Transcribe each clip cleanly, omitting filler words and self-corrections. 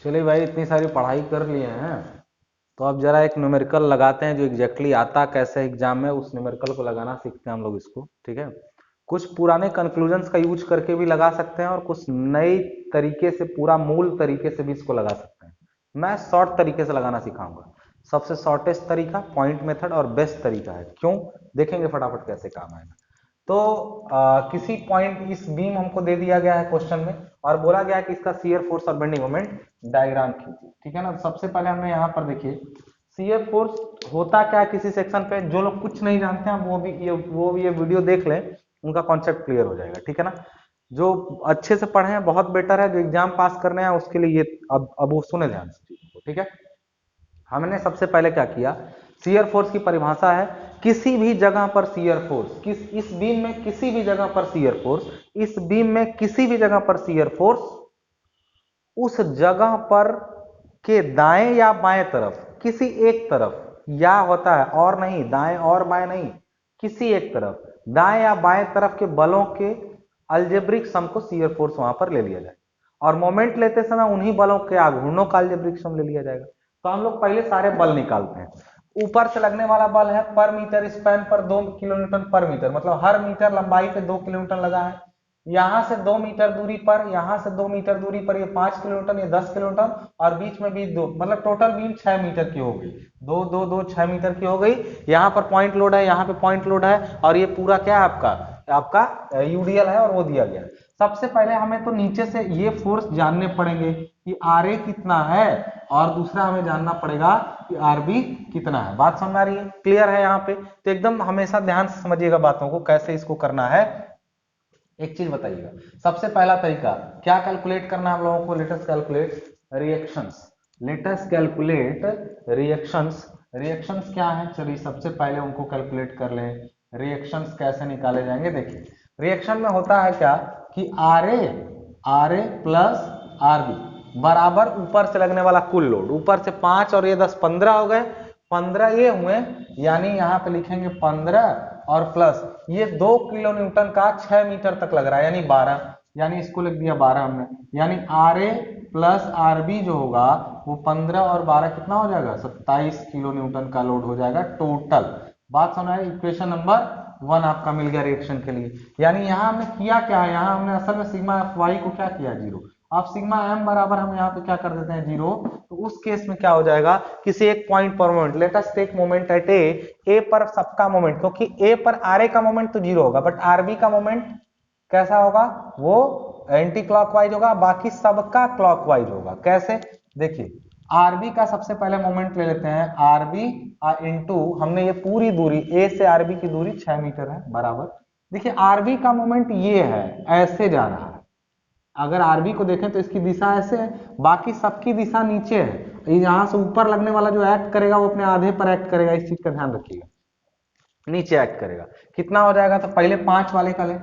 चलिए भाई, इतनी सारी पढ़ाई कर लिए हैं तो अब जरा एक न्यूमेरिकल लगाते हैं जो एग्जैक्टली आता कैसे एग्जाम में, उस न्यूमेरिकल को लगाना सीखते हैं हम लोग इसको। ठीक है, कुछ पुराने कंक्लूजन्स का यूज करके भी लगा सकते हैं और कुछ नए तरीके से, पूरा मूल तरीके से भी इसको लगा सकते हैं। मैं शॉर्ट तरीके से लगाना सिखाऊंगा। सबसे शॉर्टेस्ट तरीका पॉइंट मेथड और बेस्ट तरीका है। क्यों, देखेंगे फटाफट कैसे काम आएगा। तो किसी पॉइंट, इस बीम हमको दे दिया गया है क्वेश्चन में और बोला गया है कि इसका शियर फोर्स और बेंडिंग मोमेंट डायग्राम खींचिए। ठीक है ना, सबसे पहले हमने यहाँ पर देखिए शियर फोर्स होता क्या है किसी सेक्शन पे। जो लोग कुछ नहीं जानते हैं वो भी ये वीडियो देख लें, उनका कॉन्सेप्ट क्लियर हो जाएगा। ठीक है ना, जो अच्छे से पढ़े हैं बहुत बेटर है, जो एग्जाम पास करने हैं उसके लिए ये अब वो सुने ध्यान से चीजों को। ठीक है, हमने सबसे पहले क्या किया, शियर फोर्स की परिभाषा है किसी भी जगह पर शियर फोर्स, इस बीम में किसी भी जगह पर शियर फोर्स, इस बीम में किसी भी जगह पर शियर फोर्स उस जगह पर के दाएं या बाएं तरफ, किसी एक तरफ, या होता है और नहीं, दाएं और बाएं नहीं, किसी एक तरफ दाएं या बाएं तरफ के बलों के अलजेब्रिक सम को शियर फोर्स वहां पर ले लिया जाए और मोमेंट लेते समय उन्हीं बलों के आघूर्णों का अलजेब्रिक सम ले लिया जाएगा। तो हम लोग पहले सारे बल निकालते हैं। ऊपर से लगने वाला बल है पर मीटर स्पैन पर 2 किलोन्यूटन पर मीटर, मतलब हर मीटर लंबाई पे 2 किलोन्यूटन लगा है। यहां से 2 मीटर दूरी पर, यहां से 2 मीटर दूरी पर ये 5 किलोमीटर, ये 10 किलोमीटर और बीच में भी 2, मतलब टोटल बीम 6 मीटर की हो गई। 2 2 2 6 मीटर की हो गई। यहाँ पर पॉइंट लोड है, यहाँ पे पॉइंट लोड है और ये पूरा क्या है आपका आपका यूडीएल है और वो दिया गया है। सबसे पहले हमें तो नीचे से ये फोर्स जानने पड़ेंगे कि आर ए कितना है और दूसरा हमें जानना पड़ेगा कि आर बी कितना है। बात समझ आ रही है, क्लियर है यहाँ पे? तो एकदम हमेशा ध्यान से समझिएगा बातों को, कैसे इसको करना है। एक चीज बताइएगा, सबसे पहला तरीका क्या कैलकुलेट करना हम लोगों को, let's calculate reactions. Let's calculate reactions. Reactions क्या है, चलिए सबसे पहले उनको कैलकुलेट कर लें। रिएक्शंस कैसे निकाले जाएंगे, देखिए रिएक्शन में होता है क्या कि R A plus R B बराबर ऊपर से लगने वाला कुल लोड, ऊपर से 5 और ये 10, 15 हो गए, 15 ये हुए, यानी यहाँ पे लिखेंगे 15 और प्लस ये 2 किलो न्यूटन का 6 मीटर तक लग रहा है, यानी 12, यानी इसको लिख दिया 12 हमने, यानी R A plus R B जो होगा वो 15 और 12 कितना हो जाएगा, 27 किलो न्यूटन का लोड हो जाएगा टोटल। बात सुना है, इक्वेशन नंबर 1 आपका मिल गया रिएक्शन के लिए। यानी यहाँ हमने किया क्या है, यहाँ हमने असल में सिग्मा एफ वाई को क्या किया, 0। अब सिग्मा एम बराबर हम यहाँ पे क्या कर देते हैं, 0। तो उस केस में क्या हो जाएगा, किसी एक पॉइंट पर moment, let us take moment at A पर सबका मोमेंट, क्योंकि ए पर आर ए का मोमेंट तो 0 होगा बट आर बी का मोमेंट कैसा होगा, वो एंटी क्लॉकवाइज होगा, बाकी सबका क्लॉकवाइज होगा। कैसे, देखिए आरबी का सबसे पहले मोमेंट ले लेते हैं, आरबी इंटू हमने ये पूरी दूरी ए से आरबी की दूरी 6 मीटर है बराबर। देखिए आरबी का मोमेंट ये है, ऐसे जा रहा है, अगर आरबी को देखें तो इसकी दिशा ऐसे है, बाकी सबकी दिशा नीचे है। यहां से ऊपर लगने वाला जो एक्ट करेगा वो अपने आधे पर एक्ट करेगा, इस चीज का ध्यान रखिएगा, नीचे एक्ट करेगा। कितना हो जाएगा, तो पहले 5 वाले का ले,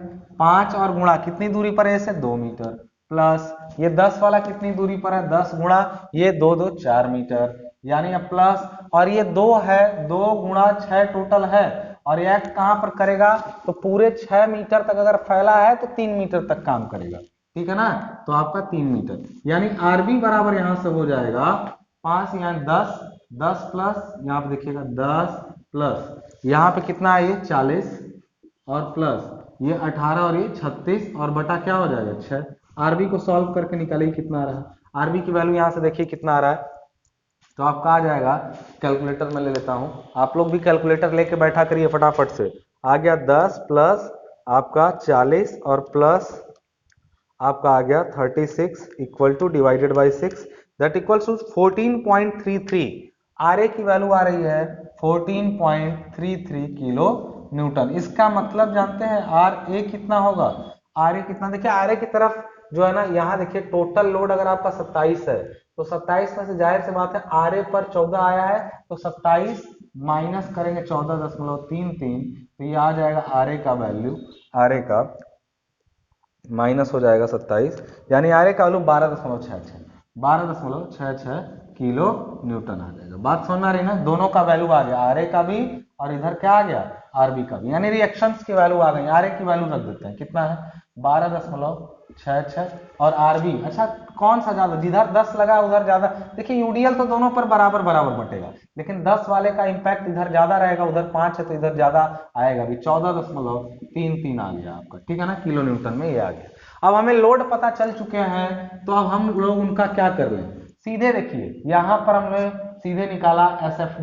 5 और गुणा कितनी दूरी पर है, ऐसे 2 मीटर, प्लस ये 10 वाला कितनी दूरी पर है, 10 गुणा ये 2 2 4 मीटर, यानी अब प्लस, और ये 2 है, 2 गुणा 6 टोटल है, और ये एक्ट कहां पर करेगा, तो पूरे 6 मीटर तक अगर फैला है तो 3 मीटर तक काम करेगा। ठीक है ना, तो आपका 3 मीटर, यानी आरबी बराबर यहां से हो जाएगा 5 यानी 10, 10 प्लस यहाँ पे देखिएगा 10 प्लस यहाँ पे कितना है, ये 40 और प्लस ये 18 और ये 36 और बटा क्या हो जाएगा 6। आरबी को सॉल्व करके निकालिए कितना आ रहा है, आरबी की वैल्यू यहाँ से देखिए कितना आ रहा है, तो आपका आ जाएगा, कैलकुलेटर में ले लेता हूं, आप लोग भी कैलकुलेटर लेके बैठा करिए फटाफट से। आ गया 10 प्लस आपका 40 और प्लस आपका आ गया 36 equal to divided by 6 that equals to 14.33। R A की वैल्यू आ रही है 14.33 किलो न्यूटन। इसका मतलब जानते हैं आर ए कितना होगा, आर ए कितना, देखिए आर ए की तरफ जो है ना, यहाँ देखिए टोटल लोड अगर आपका 27 है तो 27 में से जाहिर से बात है आर ए पर 14 आया है, तो 27 माइनस करेंगे 14.33, तो ये आ जाएगा आर ए का वैल्यू, आर ए का माइनस हो जाएगा 27, यानी आर ए का वैल्यू 12.66 किलो न्यूटन आ जाएगा। बात समझ में आ रही ना, दोनों का वैल्यू आ गया, आर ए का भी और इधर क्या आ गया आरबी का भी, यानी रिएक्शंस की वैल्यू आ गई। आर ए की वैल्यू रख देते हैं, कितना है 12.66 6 6 और आरबी, अच्छा कौन सा ज्यादा, जिधर 10 लगा उधर ज्यादा, देखिए यूडीएल तो दोनों पर बराबर बराबर बटेगा, लेकिन 10 वाले का इंपैक्ट इधर ज्यादा रहेगा, उधर 5 है तो इधर ज्यादा आएगा भी, 14.33 आ गया आपका, ठीक है ना, किलो न्यूटन में ये आ गया। अब हमें लोड पता चल चुके हैं, तो अब हम लोग उनका क्या कर लें, सीधे देखिए यहाँ पर हमने सीधे निकाला एस एफ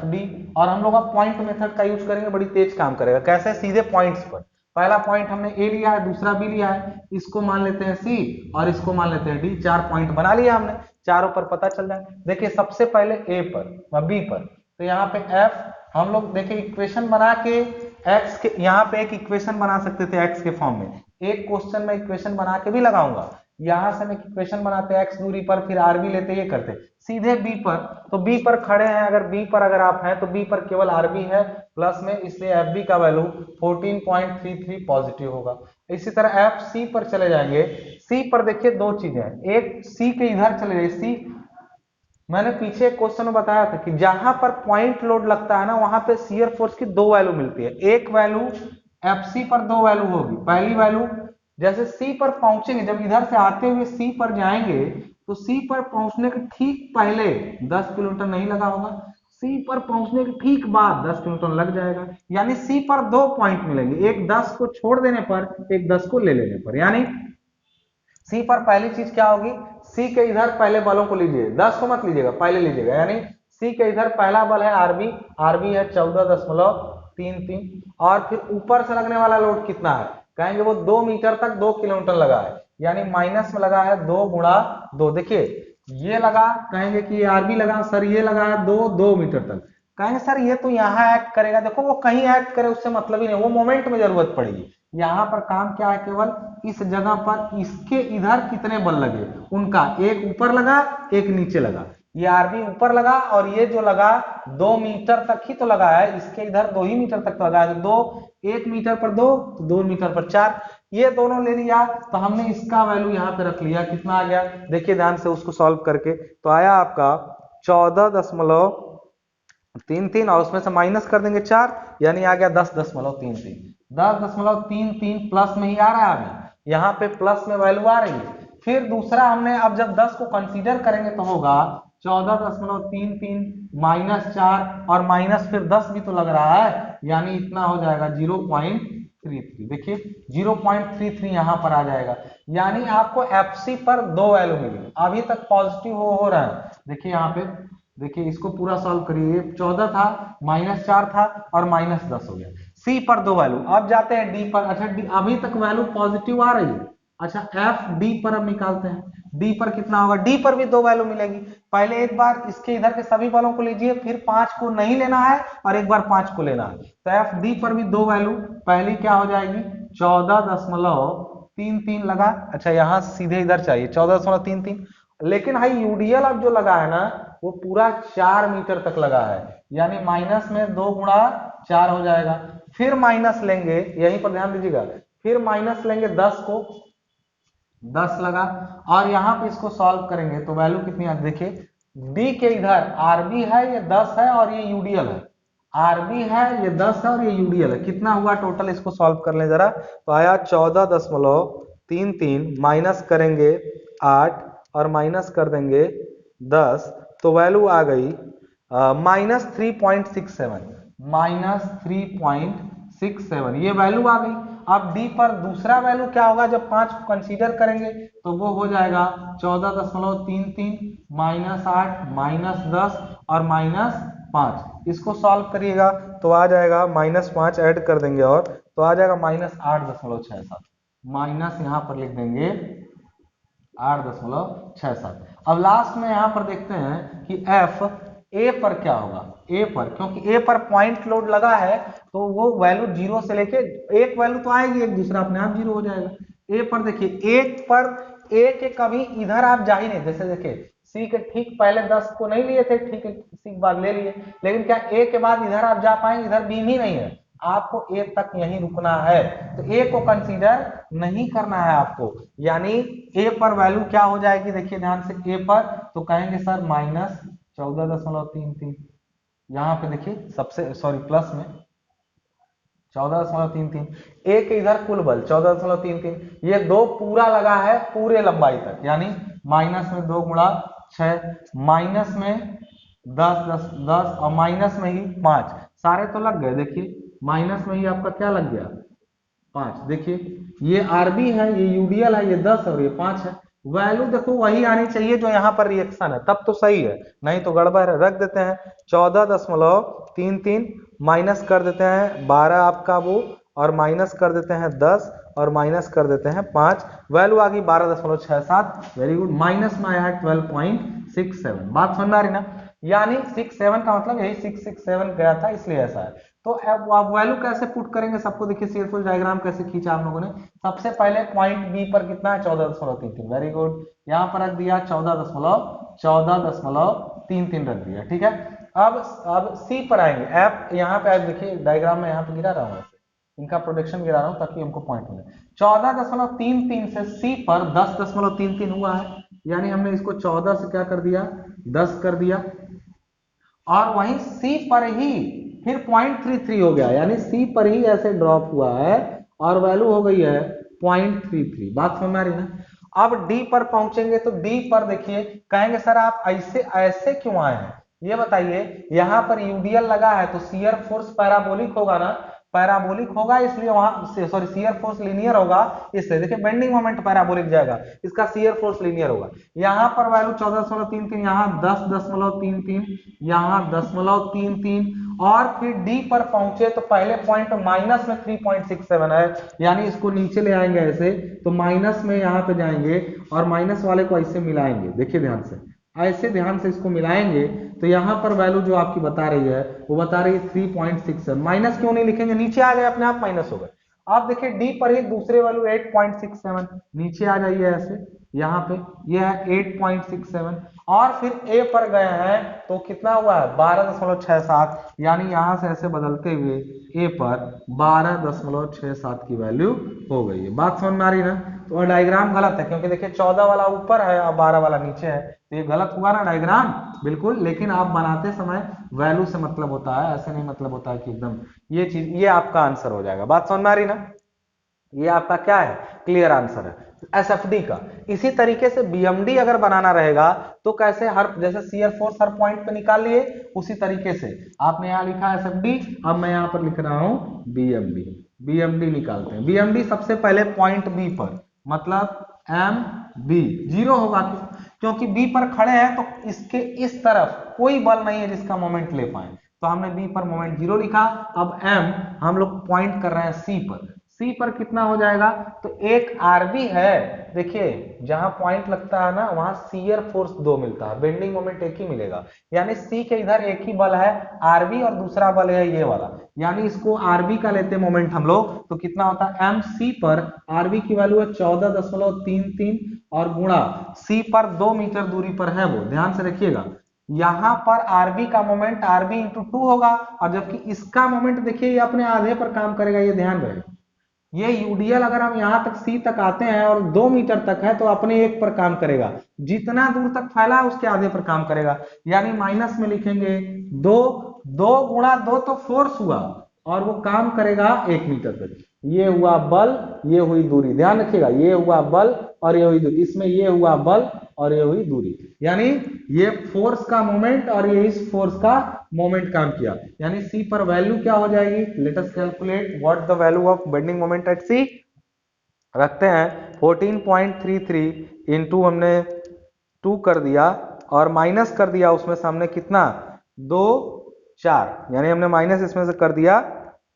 डी, और हम लोग अब पॉइंट मेथड का यूज करेंगे, बड़ी तेज काम करेगा, कैसे, सीधे पॉइंट्स पर, पहला पॉइंट हमने ए लिया है, दूसरा बी लिया है, इसको मान लेते हैं सी और इसको मान लेते हैं डी, 4 पॉइंट बना लिया हमने, चारों पर पता चल जाए। देखिए सबसे पहले ए पर बी पर, तो यहाँ पे एफ हम लोग देखिए इक्वेशन बना के एक्स के, यहाँ पे एक इक्वेशन बना सकते थे एक्स के फॉर्म में, एक क्वेश्चन में इक्वेशन बना के भी लगाऊंगा, यहां से हम एक इक्वेशन बनाते हैं एक्स दूरी पर, फिर आरबी लेते, ये करते सीधे बी पर, तो बी पर खड़े हैं, अगर बी पर अगर आप हैं तो बी पर केवल आरबी है प्लस में, इसलिए एफ बी का वैल्यू 14.33 पॉजिटिव होगा। इसी तरह एफ सी पर चले जाएंगे, सी पर देखिए दो चीजें हैं, एक सी के इधर चले जाइए, सी मैंने पीछे एक क्वेश्चन में बताया था कि जहां पर पॉइंट लोड लगता है ना, वहां पे शियर फोर्स की दो वैल्यू मिलती है, एक वैल्यू एफ सी पर दो वैल्यू होगी, पहली वैल्यू जैसे सी पर पहुंचेंगे, जब इधर से आते हुए सी पर जाएंगे, तो सी पर पहुंचने के ठीक पहले 10 किलोमीटर नहीं लगा होगा, सी पर पहुंचने के ठीक बाद 10 किलोमीटर लग जाएगा, यानी सी पर दो पॉइंट मिलेंगे, एक 10 को छोड़ देने पर, एक 10 को ले लेने पर, यानी सी पर पहली चीज क्या होगी, सी के इधर पहले बलों को लीजिए, 10 को मत लीजिएगा, पहले लीजिएगा, यानी सी के इधर पहला बल है आरबी, आरबी है 14.33, और फिर ऊपर से लगने वाला लोड कितना है, कहेंगे वो 2 मीटर तक 2 किलोमीटर लगा है, यानी माइनस में लगा है 2 गुणा 2, देखिए ये लगा, कहेंगे कि ये आरबी लगा, सर ये लगा है 2 मीटर तक, कहेंगे सर ये तो यहाँ एक्ट करेगा, देखो वो कहीं एक्ट करे उससे मतलब ही नहीं, वो मोमेंट में जरूरत पड़ेगी, यहाँ पर काम क्या है, केवल इस जगह पर इसके इधर कितने बल लगे, उनका एक ऊपर लगा एक नीचे लगा, ये आरबी ऊपर लगा, और ये जो लगा 2 मीटर तक ही तो लगा है, इसके इधर 2 ही मीटर तक तो लगा है, तो 1 मीटर पर 2 तो 2 मीटर पर 4, ये दोनों ले लिया, तो हमने इसका वैल्यू यहाँ पे रख लिया, कितना आ गया, देखिए ध्यान से उसको सॉल्व करके, तो आया आपका 14.33, और उसमें से माइनस कर देंगे 4, यानी आ गया 10.33 प्लस में ही आ रहा है, अभी यहाँ पे प्लस में वैल्यू आ रही है, फिर दूसरा हमने अब जब 10 को कंसीडर करेंगे तो होगा 14.33 माइनस 4, और माइनस फिर 10 भी तो लग रहा है, यानी इतना हो जाएगा 0.33, देखिए 0.33 यहाँ पर आ जाएगा, यानी आपको एफसी पर दो वैल्यू मिली, अभी तक पॉजिटिव हो रहा है, देखिए यहाँ पे, देखिए इसको पूरा सॉल्व करिए, 14 था माइनस 4 था और माइनस 10 हो गया, सी पर दो वैल्यू, अब जाते हैं डी पर, अच्छा डी अभी तक वैल्यू पॉजिटिव आ रही है, अच्छा एफ डी पर अब निकालते हैं, डी पर कितना होगा, डी पर भी दो वैल्यू मिलेगी, पहले एक बार इसके इधर के सभी बलों को लीजिए, फिर 5 को नहीं लेना है और एक बार 5 को लेना है, तो एफ डी पर भी दो वैल्यू, पहली क्या हो जाएगी 14.33 लगा, अच्छा यहाँ सीधे इधर चाहिए 14.33, लेकिन भाई यूडीएल अब जो लगा है ना वो पूरा 4 मीटर तक लगा है, यानी माइनस में 2 गुणा 4 हो जाएगा, फिर माइनस लेंगे, यहीं पर ध्यान दीजिएगा, फिर माइनस लेंगे 10 को, 10 लगा, और यहाँ पे इसको सॉल्व करेंगे तो वैल्यू कितनी आती है, देखिए डी के इधर आरबी है ये 10 है और ये यूडीएल है, आरबी है ये 10 है और ये यूडीएल है, कितना हुआ टोटल, इसको सॉल्व कर लें जरा, तो आया 14.33 माइनस करेंगे 8 और माइनस कर देंगे 10, तो वैल्यू आ गई -3.67, -3.67 ये वैल्यू आ गई। अब डी पर दूसरा वैल्यू क्या होगा, जब 5 को कंसीडर करेंगे तो वो हो जाएगा 14.33 -8 -10 और -5, इसको सॉल्व करिएगा तो आ जाएगा -5 ऐड कर देंगे और तो आ जाएगा -8.67, माइनस यहाँ पर लिख देंगे 8.67। अब लास्ट में यहाँ पर देखते हैं कि एफ ए पर क्या होगा, ए पर, क्योंकि ए पर पॉइंट लोड लगा है तो वो वैल्यू 0 से लेके एक वैल्यू तो आएगी, एक दूसरा अपने आप 0 हो जाएगा। ए पर देखिए, एक पर ए के कभी इधर आप जा ही नहीं, जैसे देखिए सी के ठीक पहले 10 को नहीं लिए थे, ठीक है सी के बाद ले लिए, लेकिन क्या ए के बाद इधर आप जा पाएंगे, इधर बीम ही नहीं है, आपको ए तक यहीं रुकना है, तो ए को कंसीडर नहीं करना है आपको, यानी ए पर वैल्यू क्या हो जाएगी, देखिए ध्यान से, ए पर तो कहेंगे सर -14.33, यहाँ पे देखिए सबसे सॉरी प्लस में 14.33। एक इधर कुल बल 14.33, ये 2 पूरा लगा है पूरे लंबाई तक, यानी माइनस में 2 गुणा 6, माइनस में 10 10 10 और माइनस में ही 5, सारे तो लग गए। देखिए माइनस में ही आपका क्या लग गया 5। देखिए ये आरबी है, ये यूडीएल है, ये 10 और ये 5 है। वैल्यू देखो वही आनी चाहिए जो यहाँ पर रिएक्शन है, तब तो सही है, नहीं तो गड़बड़ है। रख देते हैं 14.33 माइनस कर देते हैं 12 आपका वो, और माइनस कर देते हैं 10 और माइनस कर देते हैं 5, वैल्यू आ गई 12.67। Very good. माइनस में आया है 12.67। बात समझ में आ रही ना, यानी 67 का मतलब यही 667 गया था, इसलिए ऐसा है। तो अब आप वैल्यू कैसे पुट करेंगे सबको, देखिए शेयरफुल डायग्राम कैसे खींचा आप लोगों ने। सबसे पहले पॉइंट बी पर कितना है 14.33, वेरी गुड, यहाँ पर रख दिया 14.33 रख दिया, ठीक है। अब सी पर आएंगे, एफ यहाँ पे देखिए डायग्राम में यहाँ पे गिरा रहा हूँ, इनका प्रोडक्शन गिरा रहा हूँ ताकि हमको पॉइंट मिले। 14.33 से सी पर 10.33 हुआ है, यानी हमने इसको 14 से क्या कर दिया 10 कर दिया, और वहीं सी पर ही फिर 0.33 हो गया, यानी सी पर ही ऐसे ड्रॉप हुआ है और वैल्यू हो गई है 0.33। बात समझ में आ रही ना। अब डी पर पहुंचेंगे तो डी पर देखिए कहेंगे सर आप ऐसे ऐसे क्यों आए हैं, ये बताइए। यहां पर यूडीएल लगा है तो शियर फोर्स पैराबोलिक होगा ना, पैराबोलिक होगा, इसलिए वहां सॉरी शियर फोर्स लीनियर होगा, इससे देखिए बेंडिंग मोमेंट पैराबोलिक जाएगा, इसका शियर फोर्स लीनियर होगा। यहां पर वैल्यू 14.33, यहाँ 10.33, यहाँ 10.33, और फिर डी पर पहुंचे तो पहले पॉइंट माइनस में 3.67 है, यानी इसको नीचे ले आएंगे ऐसे, तो माइनस में यहाँ पे जाएंगे और माइनस वाले को ऐसे मिलाएंगे। देखिए ध्यान से, ऐसे ध्यान से इसको मिलाएंगे तो यहाँ पर वैल्यू जो आपकी बता रही है वो बता रही है 3.67। माइनस क्यों नहीं लिखेंगे, नीचे आ गए अपने आप माइनस हो गए। आप देखिए डी पर ही दूसरे वैल्यू 8.67, नीचे आ जाइए ऐसे, यहाँ पे ये है 8.67, और फिर ए पर गए हैं तो कितना हुआ है 12.67, यानी यहां से ऐसे बदलते हुए ए पर 12.67 की वैल्यू हो गई है। बात समझ में आ रही ना। तो डायग्राम गलत है, क्योंकि देखिए 14 वाला ऊपर है और 12 वाला नीचे है, तो ये गलत हुआ ना डायग्राम, बिल्कुल। लेकिन आप बनाते समय वैल्यू से मतलब होता है, ऐसे नहीं मतलब होता है कि एकदम ये चीज, ये आपका आंसर हो जाएगा। बात समझ में आ रही ना, ये आपका क्या है क्लियर आंसर है एसएफडी का। इसी तरीके से बीएमडी अगर बनाना रहेगा तो कैसे, हर जैसे शियर फोर्स हर पॉइंट पे निकाल लिए, उसी तरीके से आपने यहाँ लिखा है एसएफडी, अब मैं यहाँ पर लिख रहा हूं बीएमडी। बीएमडी निकालते हैं। बीएमडी सबसे पहले पॉइंट बी पर, मतलब एम बी जीरो होगा, क्योंकि बी पर खड़े हैं तो इसके इस तरफ कोई बल नहीं है जिसका मोमेंट ले पाए, तो हमने बी पर मोमेंट जीरो लिखा। अब एम हम लोग पॉइंट कर रहे हैं सी पर, सी पर कितना हो जाएगा, तो एक आरबी है, देखिए जहां पॉइंट लगता है ना वहां शियर फोर्स 2 मिलता है, बेंडिंग मोमेंट एक ही मिलेगा, यानी सी के इधर एक ही बल है आरबी और दूसरा बल है ये वाला, यानी इसको आरबी का लेते मोमेंट हम लोग, तो कितना होता है एम सी पर आरबी की वैल्यू है 14.33 और गुणा सी पर 2 मीटर दूरी पर है वो, ध्यान से रखिएगा। यहां पर आरबी का मोमेंट आरबी इंटू 2 होगा, और जबकि इसका मोमेंट देखिए ये अपने आधे पर काम करेगा, ये ध्यान रहे। ये यूडीएल अगर हम यहां तक सी तक आते हैं और 2 मीटर तक है तो अपने एक पर काम करेगा, जितना दूर तक फैला है उसके आधे पर काम करेगा, यानी माइनस में लिखेंगे 2, 2 गुणा 2 तो फोर्स हुआ, और वो काम करेगा 1 मीटर तक। ये हुआ बल, ये हुई दूरी, ध्यान रखिएगा, ये हुआ बल और ये हुई दूरी, इसमें ये हुआ बल और ये हुई दूरी, यानी ये फोर्स का मोमेंट और ये इस फोर्स का मोमेंट काम किया, यानी सी पर वैल्यू क्या हो जाएगी, let us calculate what the value of bending moment at C. रखते हैं 14.33 इंटू हमने 2 कर दिया और माइनस कर दिया उसमें से हमने कितना 2 4, यानी हमने माइनस इसमें से कर दिया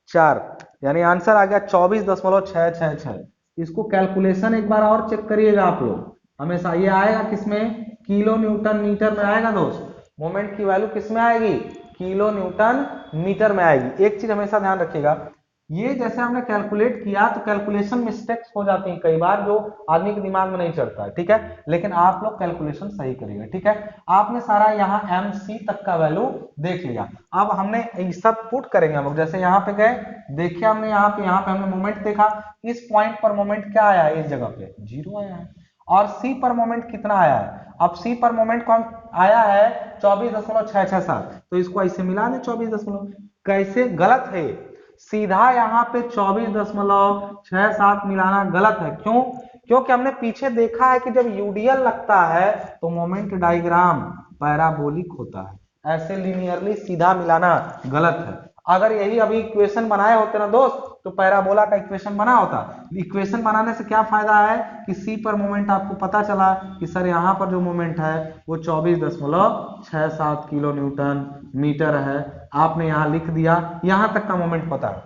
4, यानी आंसर आ गया 24.666। इसको कैलकुलेशन एक बार और चेक करिएगा आप लोग, हमेशा ये आएगा किसमें, किलो न्यूटन मीटर में आएगा दोस्त, मोमेंट की वैल्यू किस में आएगी, किलो न्यूटन मीटर में आएगी। एक चीज हमेशा ध्यान रखिएगा, ये जैसे हमने कैलकुलेट किया तो कैलकुलेशन मिस्टेक्स हो जाती हैं कई बार, जो आदमी के दिमाग में नहीं चढ़ता है, ठीक है, लेकिन आप लोग कैलकुलेशन सही करिएगा, ठीक है। आपने सारा यहाँ एम सी तक का वैल्यू देख लिया, अब हमने ये सब पुट करेंगे हम लोग, जैसे यहाँ पे गए, देखिए हमने यहाँ पे हमने मोमेंट देखा, इस पॉइंट पर मोमेंट क्या आया है, इस जगह पे 0 आया है, और सी पर मोमेंट कितना आया है, अब सी पर मोमेंट कौन आया है 24.667, तो इसको ऐसे मिला दे 24 कैसे गलत है, सीधा यहाँ पे 24.67 मिलाना गलत है। क्यों? क्योंकि हमने पीछे देखा है कि जब यूडीएल लगता है तो मोमेंट डायग्राम पैराबोलिक होता है, ऐसे लिनियरली सीधा मिलाना गलत है। अगर यही अभी इक्वेशन बनाए होते ना दोस्त तो पैराबोला का इक्वेशन बना होता। इक्वेशन बनाने से क्या फायदा है कि सी पर मोमेंट आपको पता चला कि सर यहाँ पर जो मोमेंट है वो 24.67 किलो न्यूटन मीटर है, आपने यहाँ लिख दिया, यहाँ तक का मोमेंट पता है।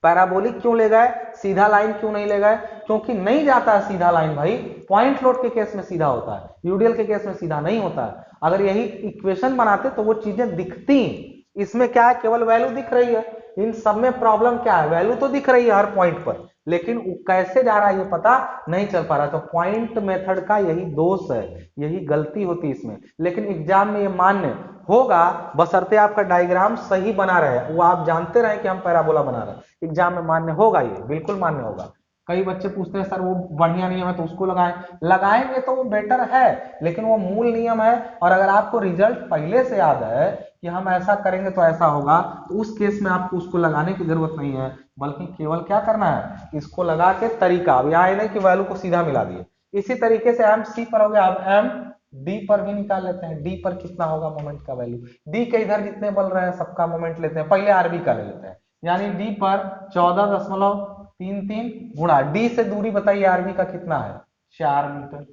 पैराबोलिक क्यों ले गए, सीधा लाइन क्यों नहीं ले गए? क्योंकि नहीं जाता है सीधा लाइन भाई, पॉइंट लोड के केस में सीधा होता है, यूडीएल के केस में सीधा नहीं होता है। अगर यही इक्वेशन बनाते तो वो चीजें दिखती, इसमें क्या है केवल वैल्यू दिख रही है। इन सब में प्रॉब्लम क्या है, वैल्यू तो दिख रही है हर पॉइंट पर, लेकिन कैसे जा रहा है ये पता नहीं चल पा रहा। तो पॉइंट मेथड का यही दोष है, यही गलती होती है इसमें। लेकिन एग्जाम में ये मान्य होगा बशर्ते आपका डायग्राम सही बना रहे, वो आप जानते रहे कि हम पैराबोला बना रहे हैं, एग्जाम में मान्य होगा, ये बिल्कुल मान्य होगा। कई बच्चे पूछते हैं सर वो बढ़िया नियम है तो उसको लगाएंगे तो वो बेटर है, लेकिन वो मूल नियम है। और अगर आपको रिजल्ट पहले से याद है कि हम ऐसा करेंगे तो ऐसा होगा, तो उस केस में आपको उसको लगाने की जरूरत नहीं है, बल्कि केवल क्या करना है, इसको लगा के तरीका। अब यहाँ नहीं कि वैल्यू को सीधा मिला दिए। इसी तरीके से एम सी पर हो गया, अब एम डी पर भी निकाल लेते हैं। डी पर कितना होगा मोमेंट का वैल्यू, डी के इधर जितने बल रहे हैं सबका मोमेंट लेते हैं, पहले आरबी का ले लेते हैं। यानी डी पर 14.33 गुणा डी से दूरी बताइए आरबी का कितना है, 4 मीटर।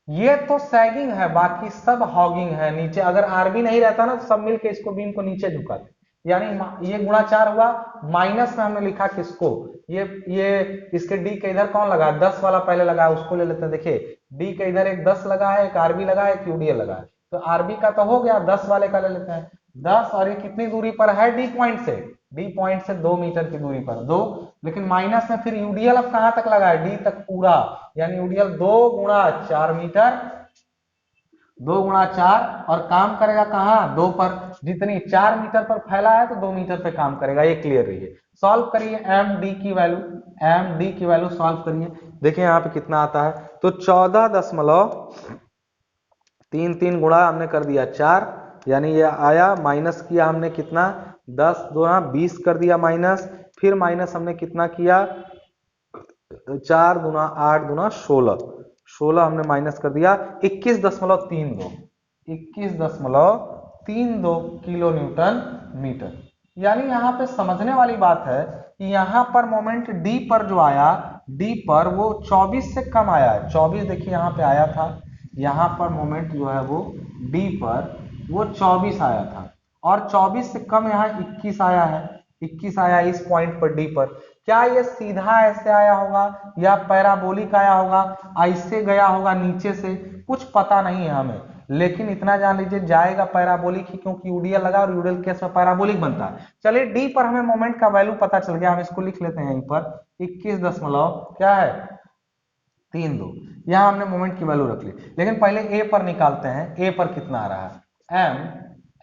ये तो सैगिंग है, बाकी सब हॉगिंग है नीचे। अगर आरबी नहीं रहता ना तो सब मिलके इसको बीम को नीचे झुकाते, यानी ये गुणा 4 हुआ, माइनस में हमने लिखा किसको, ये इसके डी के इधर कौन लगा, 10 वाला पहले लगा, उसको ले लेते हैं। देखिए डी के इधर एक 10 लगा है, एक आरबी लगा है, एक यूडीएल लगा है, तो आरबी का तो हो गया, 10 वाले का ले लेते हैं। 10 और ये कितनी दूरी पर है, डी पॉइंट से, डी पॉइंट से 2 मीटर की दूरी पर 2, लेकिन माइनस में फिर यूडीएल अब कहां तक लगा है, डी तक पूरा, यानी यूडीएल 2 गुणा 4 मीटर, 2 गुणा 4, और काम करेगा कहाँ, 2 पर। जितनी 4 मीटर पर फैला है तो 2 मीटर पे काम करेगा, ये क्लियर रहिए। सॉल्व करिए एम डी की वैल्यू, एम डी की वैल्यू सॉल्व करिए, देखिए यहाँ पे कितना आता है। तो 14.33 गुणा हमने कर दिया 4, यानी ये आया, माइनस किया हमने कितना, 10 गुणा 20 कर दिया माइनस, फिर माइनस हमने कितना किया, 4 गुना 8 गुना 16 हमने माइनस कर दिया, 21.32 किलो न्यूटन मीटर। यानी यहाँ पे समझने वाली बात है कि यहाँ पर मोमेंट डी पर जो आया, डी पर वो 24 से कम आया है। 24 देखिए यहाँ पे आया था, यहाँ पर मोमेंट जो है वो डी पर वो 24 आया था, और 24 से कम यहाँ 21 आया है, 21 आया इस पॉइंट पर डी पर। क्या ये सीधा ऐसे आया होगा या पैराबोलिक आया होगा, ऐसे गया होगा नीचे से, कुछ पता नहीं है हमें, लेकिन इतना जान लीजिए जाएगा पैराबोलिक ही, क्योंकि यूडीएल लगा और यूडीएल केस में पैराबोलिक बनता है। चलिए डी पर हमें मोमेंट का वैल्यू पता चल गया, हम इसको लिख लेते हैं यहीं पर 21 क्या है 32, यहाँ हमने मोमेंट की वैल्यू रख ली। लेकिन पहले ए पर निकालते हैं, ए पर कितना आ रहा है,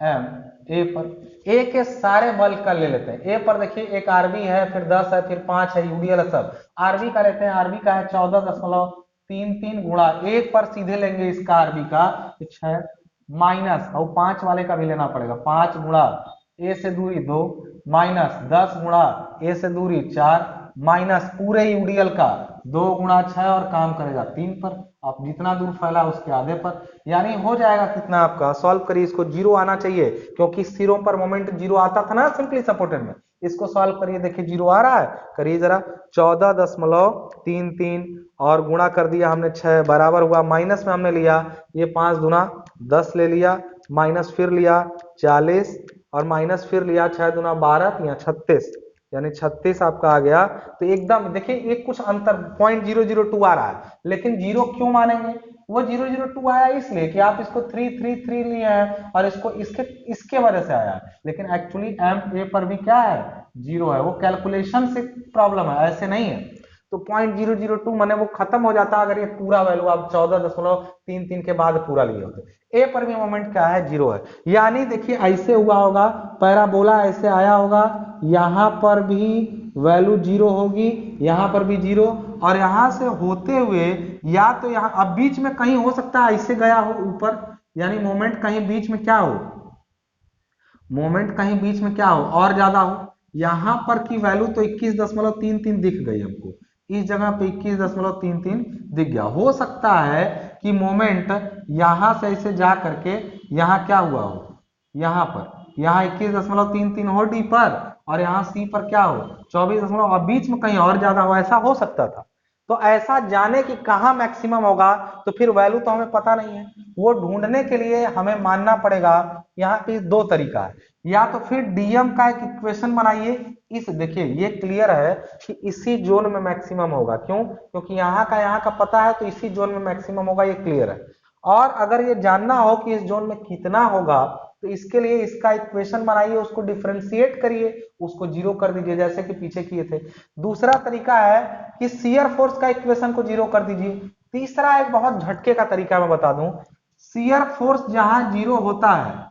एम ए पर, ए के सारे बल का ले लेते हैं। ए पर देखिए एक आरबी है, फिर 10 है, फिर 5 है, यूडीएल है सब, आरबी का लेते हैं। आरबी का है 14.33 गुणा, एक पर सीधे लेंगे इसका आरबी का 6 माइनस, और 5 वाले का भी लेना पड़ेगा, 5 गुणा ए से दूरी 2 माइनस 10 गुणा ए से दूरी 4 माइनस पूरे यूडीएल का 2 गुणा 6, और काम करेगा 3 पर, आप जितना दूर फैला उसके आधे पर, यानी हो जाएगा कितना आपका। सॉल्व करिए, इसको 0 आना चाहिए, क्योंकि सिरों पर मोमेंट 0 आता था ना सिंपली सपोर्टेड में। इसको सॉल्व करिए, देखिए 0 आ रहा है, करिए जरा। 14.33 और गुणा कर दिया हमने 6, बराबर हुआ, माइनस में हमने लिया ये 5 गुना 10 ले लिया, माइनस फिर लिया 40, और माइनस फिर लिया 6 गुना 12 या 36, यानी 36 आपका आ गया। तो एकदम देखिए एक कुछ अंतर 0.002 आ रहा है, लेकिन 0 क्यों मानेंगे, वो 002 आया इसलिए कि आप इसको 333 लिए हैं और इसको इसके वजह से आया है, लेकिन एक्चुअली एम ए पर भी क्या है 0 है, वो कैलकुलेशन से प्रॉब्लम है, ऐसे नहीं है। तो 0.002 माने वो खत्म हो जाता अगर ये पूरा वैल्यू आप 14.33 के बाद पूरा लिए होते। ए पर भी मोमेंट क्या है 0 है, यानी देखिए ऐसे हुआ होगा, पैराबोला ऐसे आया होगा, यहाँ पर भी वैल्यू 0 होगी, यहाँ पर भी 0, और यहाँ से होते हुए या तो यहाँ अब बीच में कहीं हो सकता है ऐसे गया हो ऊपर, यानी मोमेंट कहीं बीच में क्या हो, मोमेंट कहीं बीच में क्या हो और ज्यादा हो, यहाँ पर की वैल्यू तो 21.33 दिख गई हमको, इस जगह पे 21.33 दिख गया। हो सकता है कि मोमेंट यहां से ऐसे जा करके यहाँ क्या हुआ हो, यहाँ पर यहाँ 21.33 हो डी पर, और यहाँ सी पर क्या हो 24, और बीच में कहीं और ज्यादा हो, ऐसा हो सकता था। तो ऐसा जाने कि कहाँ मैक्सिमम होगा, तो फिर वैल्यू तो हमें पता नहीं है, वो ढूंढने के लिए हमें मानना पड़ेगा। यहाँ पे दो तरीका है, या तो फिर डीएम का एक इक्वेशन बनाइए, इस देखिए ये क्लियर है कि इसी जोन में मैक्सिमम होगा, क्यों, क्योंकि यहाँ का पता है, तो इसी जोन में मैक्सिमम होगा, ये क्लियर है। और अगर ये जानना हो कि इस जोन में कितना होगा, तो इसके लिए इसका इक्वेशन बनाइए, उसको डिफरेंशिएट करिए, उसको जीरो कर दीजिए, जैसे कि पीछे किए थे। दूसरा तरीका है कि शियर फोर्स का इक्वेशन को जीरो कर दीजिए। तीसरा एक बहुत झटके का तरीका मैं बता दूं, शियर फोर्स जहां जीरो होता है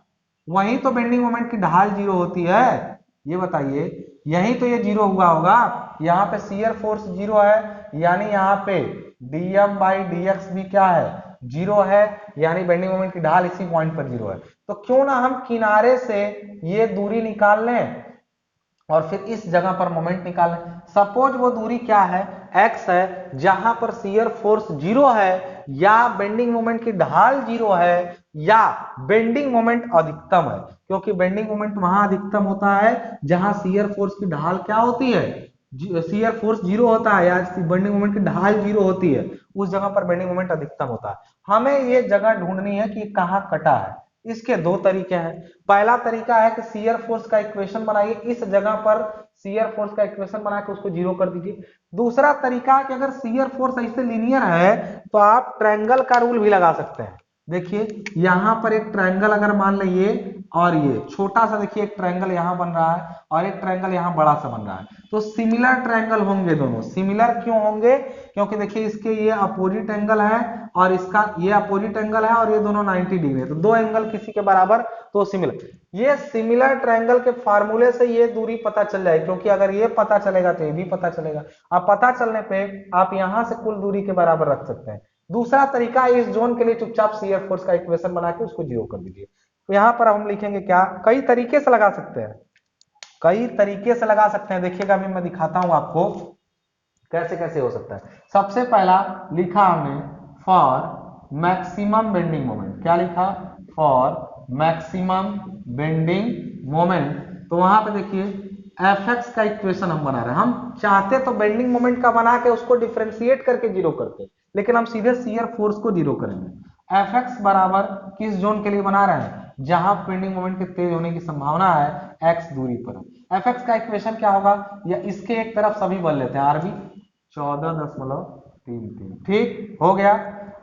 वहीं तो बेंडिंग मोमेंट की ढाल जीरो होती है। ये बताइए, यहीं तो ये जीरो हुआ होगा, यहाँ पे शियर फोर्स जीरो है, यानी यहाँ पे dm/dx भी क्या है, जीरो है, यानी बेंडिंग मोमेंट की ढाल इसी पॉइंट पर जीरो है। तो क्यों ना हम किनारे से ये दूरी निकाल लें और फिर इस जगह पर मोमेंट निकालें। सपोज वो दूरी क्या है, x है, जहां पर शियर फोर्स जीरो है, या बेंडिंग मोमेंट की ढाल जीरो है, या बेंडिंग मोमेंट अधिकतम है, क्योंकि बेंडिंग मोमेंट वहां अधिकतम होता है जहां शियर फोर्स की ढाल क्या होती है, शियर फोर्स जीरो होता है, या बेंडिंग मोमेंट की ढाल जीरो होती है, उस जगह पर बेंडिंग मोमेंट अधिकतम होता है। हमें ये जगह ढूंढनी है कि कहां कटा है। इसके दो तरीके हैं। पहला तरीका है कि शियर फोर्स का इक्वेशन बनाइए, इस जगह पर शियर फोर्स का इक्वेशन बना के उसको जीरो कर दीजिए। दूसरा तरीका है कि अगर शियर फोर्स ऐसे लीनियर है तो आप ट्रायंगल का रूल भी लगा सकते हैं। देखिए यहां पर एक ट्रायंगल अगर मान लीजिए, और ये छोटा सा देखिए एक ट्रायंगल यहां बन रहा है और एक ट्रायंगल यहां बड़ा सा बन रहा है, तो सिमिलर ट्रायंगल होंगे दोनों। सिमिलर क्यों होंगे, क्योंकि देखिए इसके ये अपोजिट एंगल है और इसका ये अपोजिट एंगल है, और ये दोनों 90 डिग्री है, तो दो एंगल किसी के बराबर, तो सिमिलर। ये सिमिलर ट्रायंगल के फार्मूले से ये दूरी पता चल जाए, क्योंकि अगर ये पता चलेगा तो ये भी पता चलेगा। अब पता चलने पे आप यहां से कुल दूरी के बराबर रख सकते हैं। दूसरा तरीका, इस जोन के लिए चुपचाप शियर फोर्स का इक्वेशन बना के उसको जीरो कर दीजिए। तो यहां पर हम लिखेंगे क्या, कई तरीके से लगा सकते हैं, कई तरीके से लगा सकते हैं। देखिएगा अभी मैं दिखाता हूं आपको कैसे कैसे हो सकता है। सबसे पहला लिखा हमने फॉर मैक्सिमम बेंडिंग मोमेंट, क्या लिखा, फॉर मैक्सिमम बेंडिंग मोमेंट। तो वहां पे देखिए एफ का इक्वेशन हम बना रहे हैं। हम चाहते तो बेंडिंग मोमेंट का बना के उसको डिफरेंशिएट करके जीरो करते, लेकिन हम सीधे शियर फोर्स को जीरो करेंगे। एफ बराबर किस जोन के लिए बना रहे हैं, जहां बेंडिंग मोमेंट के तेज होने की संभावना है x दूरी पर। एफ का इक्वेशन क्या होगा, या इसके एक तरफ सभी बल लेते हैं, आरबी 14.33, ठीक हो गया।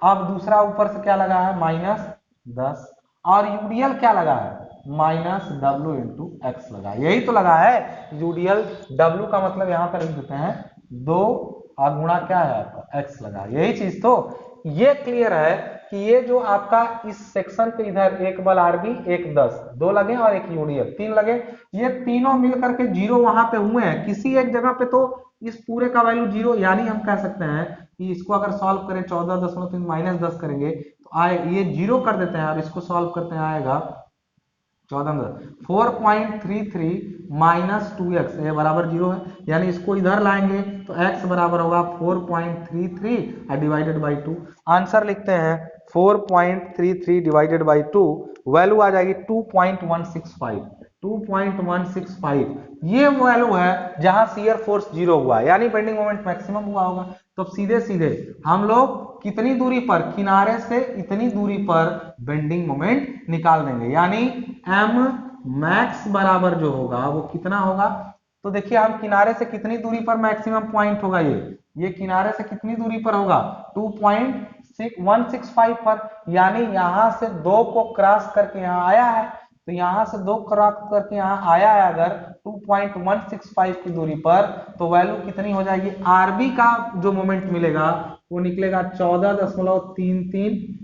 अब दूसरा ऊपर से क्या लगा है, -10, और यूडीएल क्या लगा है, -w इंटू एक्स लगा, यही तो लगा है यूडीएल। w का मतलब यहाँ पर लिख देते हैं 2 और गुणा क्या है आपका x लगा, यही चीज। तो ये क्लियर है कि ये जो आपका इस सेक्शन पे इधर एक बल आरबी, एक 10, 2 लगे, और एक यूडीएल 3 लगे, ये तीनों मिलकर के जीरो वहां पे हुए हैं किसी एक जगह पे, तो इस पूरे का वैल्यू जीरो, यानी हम कह सकते हैं कि इसको अगर सॉल्व करें 14.3 -10 करेंगे तो आए, ये जीरो कर देते हैं, अब इसको सॉल्व करते हैं, आएगा 4.33 -2x, ये बराबर जीरो है, यानी इसको इधर लाएंगे तो x बराबर होगा 4.33 और डिवाइडेड बाई 2। आंसर लिखते हैं 4.33 डिवाइडेड बाई 2, वैल्यू आ जाएगी 2.165। 2.165 ये वैल्यू है जहां शियर फोर्स जीरो हुआ है, यानी बेंडिंग मोमेंट मैक्सिमम हुआ होगा। तो सीधे सीधे हम लोग कितनी दूरी पर, किनारे से इतनी दूरी पर बेंडिंग मोमेंट निकाल देंगे, यानी एम मैक्स बराबर जो होगा वो कितना होगा। तो देखिए हम किनारे से कितनी दूरी पर मैक्सिमम पॉइंट होगा, ये किनारे से कितनी दूरी पर होगा, 2.165 पर, यानी यहां से 2 को क्रॉस करके यहां आया है, तो यहां से 2 क्रॉस करके यहां आया है अगर 2.165 की दूरी पर, तो वैल्यू कितनी हो जाएगी, आरबी का जो मोमेंट मिलेगा वो निकलेगा 14.33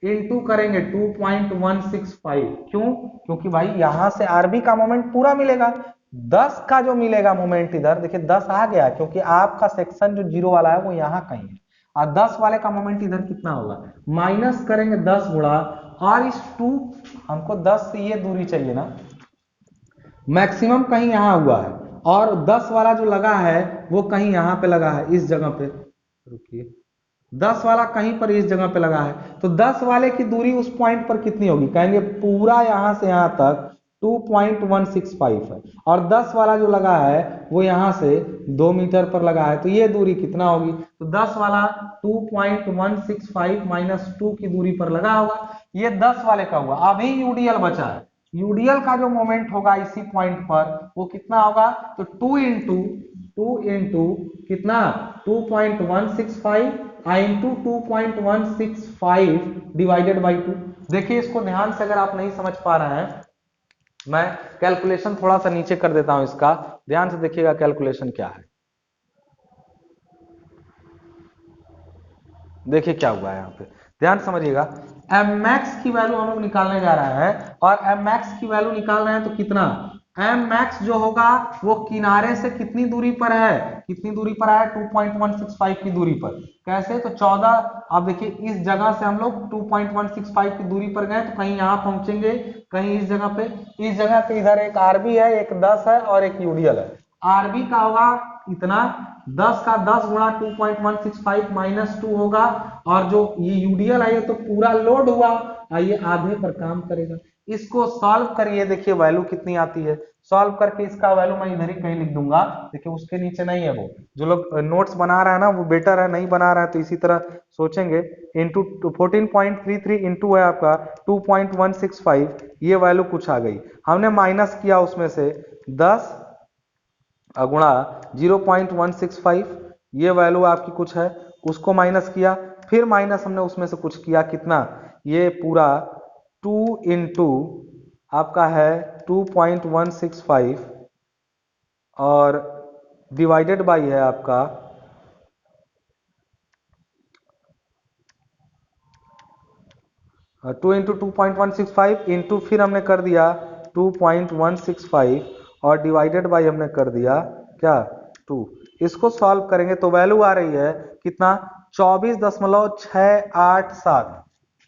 इंटू करेंगे 2.165। क्यों, क्योंकि भाई यहां से आरबी का मोमेंट पूरा मिलेगा, 10 का जो मिलेगा मोमेंट इधर देखिए 10 आ गया, क्योंकि आपका सेक्शन जो जीरो वाला है वो यहाँ कहीं है, और 10 वाले का मोमेंट इधर कितना होगा, माइनस करेंगे 10 गुणा, और इस 2 हमको 10 से ये दूरी चाहिए ना, मैक्सिमम कहीं यहां हुआ है, और 10 वाला जो लगा है वो कहीं यहाँ पे लगा है, इस जगह पे, रुकिए, 10 वाला कहीं पर इस जगह पे लगा है, तो 10 वाले की दूरी उस पॉइंट पर कितनी होगी, कहेंगे पूरा यहां से यहां तक 2.165 है, और 10 वाला जो लगा है वो यहां से 2 मीटर पर लगा है, तो ये दूरी कितना होगी, तो 10 वाला 2.165 माइनस 2 की दूरी पर लगा होगा, ये 10 वाले का हुआ। अभी यूडीएल बचा है, यूडीएल का जो मोमेंट होगा इसी पॉइंट पर वो कितना होगा, तो 2 इंटू कितना 2.165 इंटू 2.165 डिवाइडेड बाई 2। देखिए इसको ध्यान से, अगर आप नहीं समझ पा रहे हैं, मैं कैलकुलेशन थोड़ा सा नीचे कर देता हूं इसका, ध्यान से देखिएगा कैलकुलेशन क्या है। देखिए क्या हुआ है यहाँ पे, ध्यान समझिएगा। एम मैक्स की वैल्यू हम लोग निकालने जा रहे हैं, और एम मैक्स की वैल्यू निकाल रहे हैं तो कितना, एम मैक्स जो होगा वो किनारे से कितनी दूरी पर है, कितनी दूरी पर है, 2.165 की दूरी पर। कैसे, तो 14, अब देखिए इस जगह से हम लोग 2.165 की दूरी पर गए, तो कहीं यहाँ पहुंचेंगे, कहीं इस जगह पे, इस जगह पे इधर एक आरबी है, एक 10 है और एक यूडीएल है। आरबी का होगा इतना, 10 का 10 गुणा 2.165 माइनस 2 होगा, और जो ये यूडीएल है ये तो पूरा लोड हुआ, ये आधे पर काम करेगा। इसको सॉल्व करिए, देखिए वैल्यू कितनी आती है, सॉल्व करके इसका वैल्यू मैं इधर ही कहीं लिख दूंगा, देखिए उसके नीचे नहीं है, वो जो लोग नोट्स बना रहा है ना वो बेटर है, नहीं बना रहा है तो इसी तरह सोचेंगे। इंटू 14.33 इंटू है आपका 2.165, ये वैल्यू कुछ आ गई, हमने माइनस किया उसमें से 10 गुणा 0.165, ये वैल्यू आपकी कुछ है, उसको माइनस किया, फिर माइनस हमने उसमें से कुछ किया, कितना, ये पूरा 2 इंटू आपका है 2.165 और डिवाइडेड बाई है आपका 2 इंटू 2.165 इंटू फिर हमने कर दिया 2.165 और डिवाइडेड बाई हमने कर दिया क्या 2। इसको सॉल्व करेंगे तो वैल्यू आ रही है कितना, 24.687,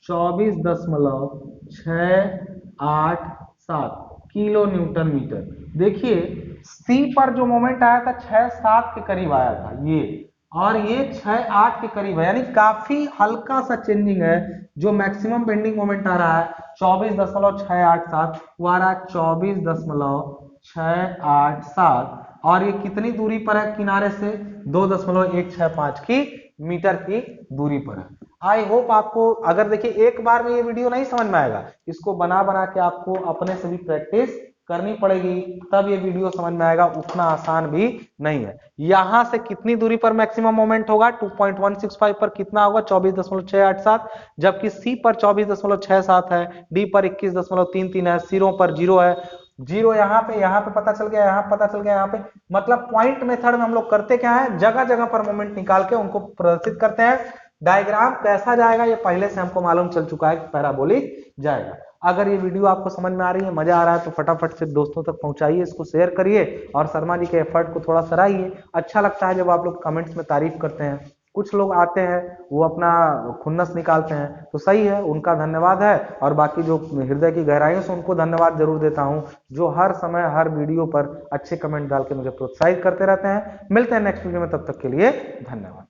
24.687 किलो न्यूटन मीटर। देखिए सी पर जो मोमेंट आया था 6-7 के करीब आया था ये, और ये 6-8 के करीब है, यानी काफी हल्का सा चेंजिंग है। जो मैक्सिमम बेंडिंग मोमेंट आ रहा है 24.687, वो आ रहा है 24.687, और ये कितनी दूरी पर है किनारे से, 2.165 की मीटर की दूरी पर है। आई होप आपको, अगर देखिए एक बार में ये वीडियो नहीं समझ में आएगा, इसको बना बना के आपको अपने से भी प्रैक्टिस करनी पड़ेगी, तब ये वीडियो समझ में आएगा, उतना आसान भी नहीं है। यहां से कितनी दूरी पर मैक्सिमम मोमेंट होगा, 2.165 पर कितना होगा, 24.687, जबकि सी पर 24.67 है, डी पर 21.33 है, सिरों पर 0 है, 0 यहाँ पे पता चल गया, यहाँ पता चल गया, यहाँ पे, मतलब पॉइंट मेथड में हम लोग करते क्या है, जगह जगह पर मोमेंट निकाल के उनको प्रदर्शित करते हैं। डायग्राम कैसा जाएगा ये पहले से हमको मालूम चल चुका है कि पैराबोलिक जाएगा। अगर ये वीडियो आपको समझ में आ रही है, मजा आ रहा है, तो फटाफट से दोस्तों तक पहुंचाइए, इसको शेयर करिए और शर्मा जी के एफर्ट को थोड़ा सराहिए। अच्छा लगता है जब आप लोग कमेंट्स में तारीफ करते हैं, कुछ लोग आते हैं वो अपना खुन्नस निकालते हैं, तो सही है, उनका धन्यवाद है, और बाकी जो हृदय की गहराइयों से उनको धन्यवाद जरूर देता हूं, जो हर समय हर वीडियो पर अच्छे कमेंट डाल के मुझे प्रोत्साहित करते रहते हैं। मिलते हैं नेक्स्ट वीडियो में, तब तक के लिए धन्यवाद।